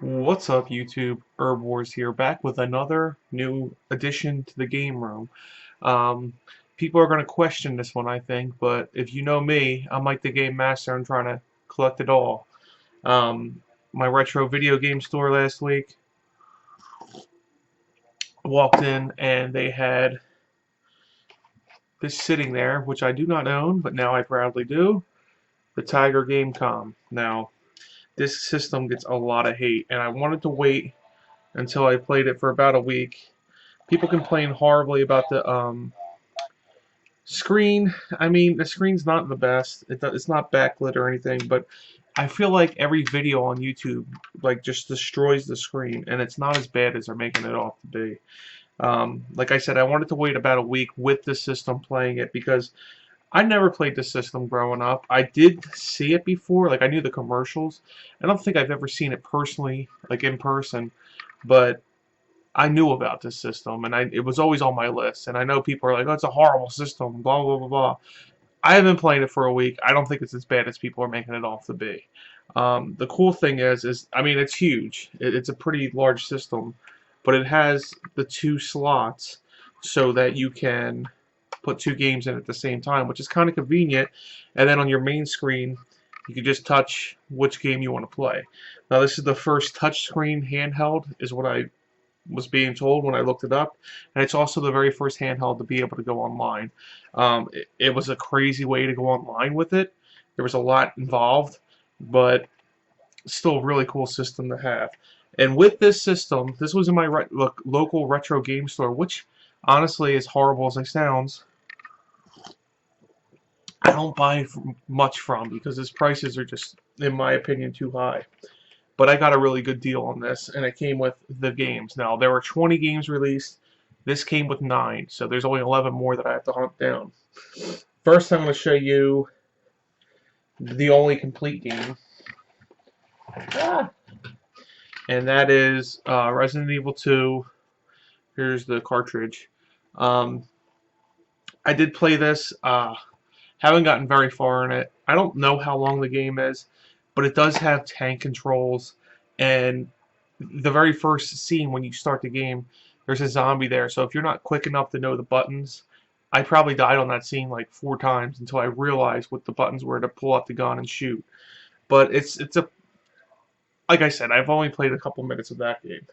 What's up, YouTube? Erbwars here, back with another new addition to the game room. Um, People are going to question this one, I think, but if you know me, I'm like the game master. I'm trying to collect it all. My retro video game store last week, walked in and they had this sitting there, which I do not own, but now I proudly do, the Tiger Game.com. Now, this system gets a lot of hate, and I wanted to wait until I played it for about a week. People complain horribly about the screen. I mean, the screen's not the best. It's not backlit or anything, but I feel like every video on YouTube like just destroys the screen, and it's not as bad as they're making it off to be. Like I said, I wanted to wait about a week with the system playing it because I never played the system growing up. I did see it before, like I knew the commercials. I don't think I've ever seen it personally, like in person, but I knew about this system, and it was always on my list. And I know people are like, "Oh, it's a horrible system," blah blah blah blah. I have been playing it for a week. I don't think it's as bad as people are making it off to be. The cool thing is I mean, it's huge. It's a pretty large system, but it has the two slots so that you can put two games in at the same time, which is kind of convenient. And then on your main screen, you can just touch which game you want to play. Now, this is the first touchscreen handheld, is what I was being told when I looked it up, and it's also the very first handheld to be able to go online. It was a crazy way to go online with it. There was a lot involved, but still a really cool system to have. And with this system, this was in my local retro game store, which honestly, as horrible as it sounds, I don't buy much from because its prices are just, in my opinion, too high. But I got a really good deal on this, and it came with the games. Now, there were 20 games released. This came with 9, so there's only 11 more that I have to hunt down. First, I'm going to show you the only complete game, and that is Resident Evil 2. Here's the cartridge. Um, I did play this. Haven't gotten very far in it. I don't know how long the game is, but it does have tank controls, and the very first scene when you start the game, there's a zombie there. So if you're not quick enough to know the buttons, I probably died on that scene like 4 times until I realized what the buttons were to pull out the gun and shoot. But it's a like I said, I've only played a couple minutes of that game.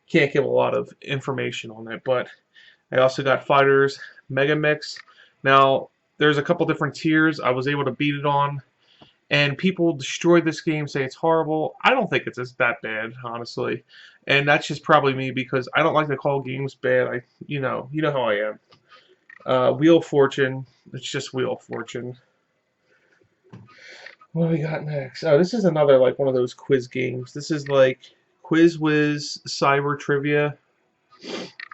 Can't give a lot of information on it, but I also got Fighters Mega Mix. Now there's a couple different tiers. I was able to beat it on, and people destroy this game, say it's horrible. I don't think it's that bad, honestly, and that's just probably me because I don't like to call games bad. You know how I am. Wheel of Fortune, it's just Wheel of Fortune. What do we got next? Oh, this is another like one of those quiz games. This is like Quiz Whiz Cyber Trivia.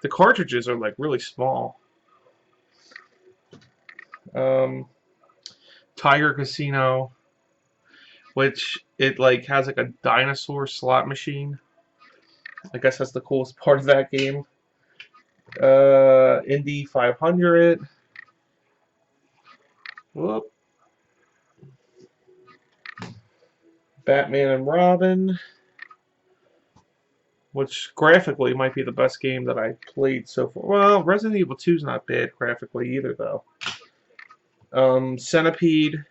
The cartridges are like really small. Um, Tiger Casino, which it like has like a dinosaur slot machine. I guess that's the coolest part of that game. Indy 500. Whoop. Batman and Robin, which graphically might be the best game that I played so far. Well, Resident Evil 2 is not bad graphically either, though. Centipede,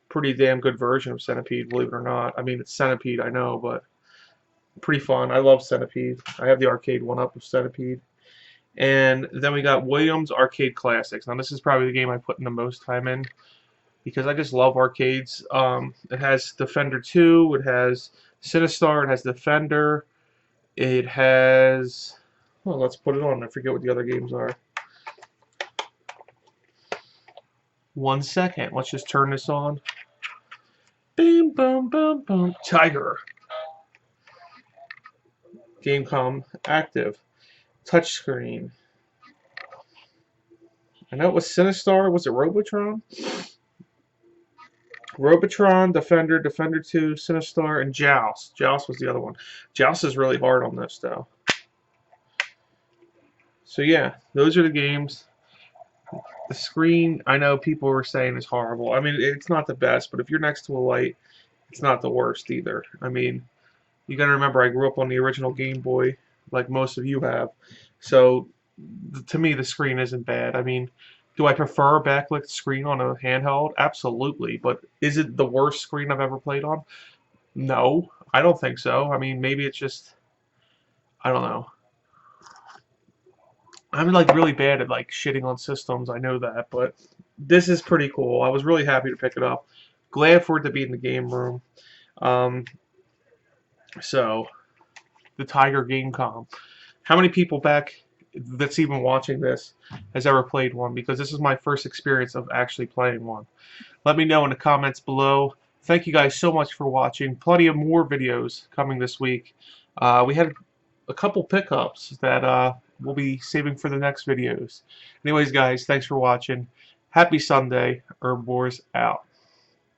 pretty damn good version of Centipede, believe it or not. I mean, it's Centipede, I know, but pretty fun. I love Centipede. I have the arcade one-up of Centipede. And then we got Williams Arcade Classics. Now, this is probably the game I put in the most time in because I just love arcades. It has Defender 2, it has Sinistar, it has Defender, it has... Well, let's put it on. I forget what the other games are. 1 second. Let's just turn this on. Boom, boom, boom, boom. Tiger. Gamecom active. Touchscreen. I know it was Sinistar. Was it Robotron? Robotron, Defender, Defender 2, Sinistar, and Joust. Joust was the other one. Joust is really hard on this, though. So yeah, those are the games. The screen, I know people were saying is horrible. I mean, it's not the best, but if you're next to a light, it's not the worst either. I mean, You got to remember, I grew up on the original Game Boy, like most of you have. So to me, the screen isn't bad. I mean, do I prefer a backlit screen on a handheld? Absolutely. But is it the worst screen I've ever played on? No, I don't think so. I mean, maybe it's just, I don't know. I'm like really bad at like shitting on systems. I know that, but this is pretty cool. I was really happy to pick it up. Glad for it to be in the game room. Um, so the Tiger Gamecom. How many people back that's even watching this has ever played one? Because this is my first experience of actually playing one. Let me know in the comments below. Thank you guys so much for watching. Plenty of more videos coming this week. We had a couple pickups that we'll be saving for the next videos. Anyways, guys, thanks for watching. Happy Sunday. Herb Wars out.